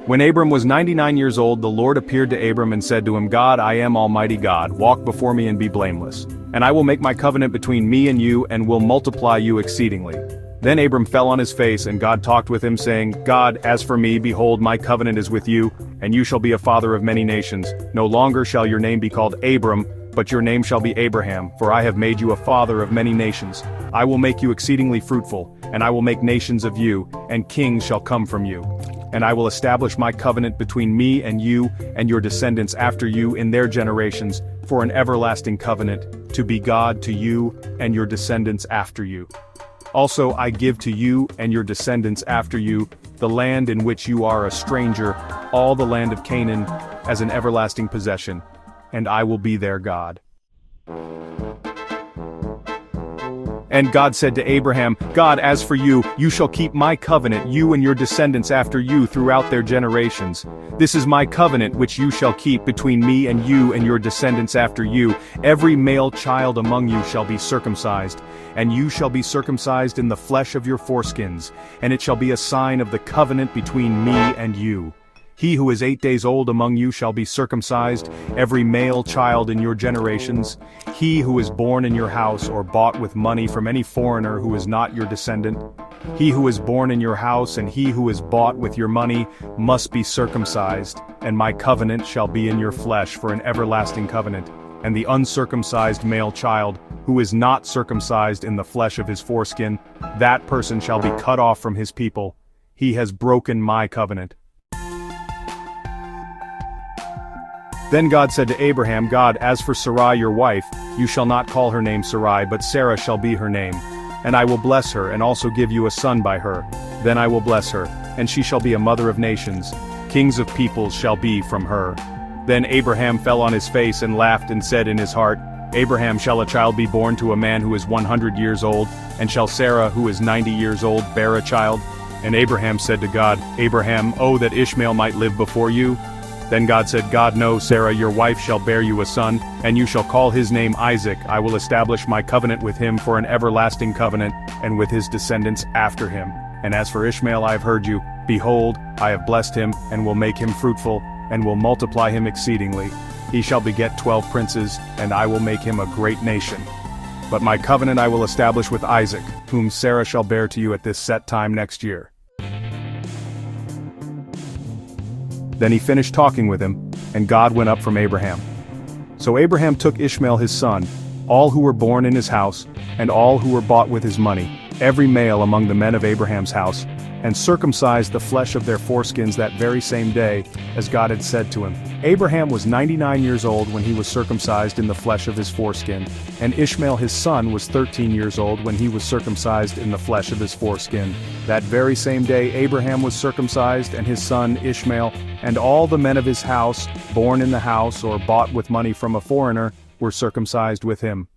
When Abram was 99 years old, the Lord appeared to Abram and said to him, God, I am Almighty God, walk before me and be blameless. And I will make my covenant between me and you and will multiply you exceedingly. Then Abram fell on his face, and God talked with him, saying, God, as for me, behold, my covenant is with you, and you shall be a father of many nations. No longer shall your name be called Abram, but your name shall be Abraham, for I have made you a father of many nations. I will make you exceedingly fruitful, and I will make nations of you, and kings shall come from you. And I will establish my covenant between me and you and your descendants after you in their generations, for an everlasting covenant, to be God to you and your descendants after you. Also I give to you and your descendants after you the land in which you are a stranger, all the land of Canaan, as an everlasting possession, and I will be their God. And God said to Abraham, God, as for you, you shall keep my covenant, you and your descendants after you throughout their generations. This is my covenant which you shall keep between me and your descendants after you. Every male child among you shall be circumcised, and you shall be circumcised in the flesh of your foreskins, and it shall be a sign of the covenant between me and you. He who is 8 days old among you shall be circumcised, every male child in your generations. He who is born in your house or bought with money from any foreigner who is not your descendant. He who is born in your house and he who is bought with your money must be circumcised, and my covenant shall be in your flesh for an everlasting covenant. And the uncircumcised male child, who is not circumcised in the flesh of his foreskin, that person shall be cut off from his people. He has broken my covenant. Then God said to Abraham, God, as for Sarai your wife, you shall not call her name Sarai, but Sarah shall be her name. And I will bless her, and also give you a son by her. Then I will bless her, and she shall be a mother of nations. Kings of peoples shall be from her. Then Abraham fell on his face and laughed and said in his heart, Abraham, shall a child be born to a man who is 100 years old, and shall Sarah, who is 90 years old, bear a child? And Abraham said to God, Abraham, oh, that Ishmael might live before you. Then God said, God, no, Sarah, your wife shall bear you a son, and you shall call his name Isaac. I will establish my covenant with him for an everlasting covenant, and with his descendants after him. And as for Ishmael, I have heard you. Behold, I have blessed him, and will make him fruitful, and will multiply him exceedingly. He shall beget 12 princes, and I will make him a great nation. But my covenant I will establish with Isaac, whom Sarah shall bear to you at this set time next year. Then he finished talking with him, and God went up from Abraham. So Abraham took Ishmael his son, all who were born in his house, and all who were bought with his money, every male among the men of Abraham's house, and circumcised the flesh of their foreskins that very same day, as God had said to him. Abraham was 99 years old when he was circumcised in the flesh of his foreskin, and Ishmael his son was 13 years old when he was circumcised in the flesh of his foreskin. That very same day Abraham was circumcised, and his son Ishmael, and all the men of his house, born in the house or bought with money from a foreigner, were circumcised with him.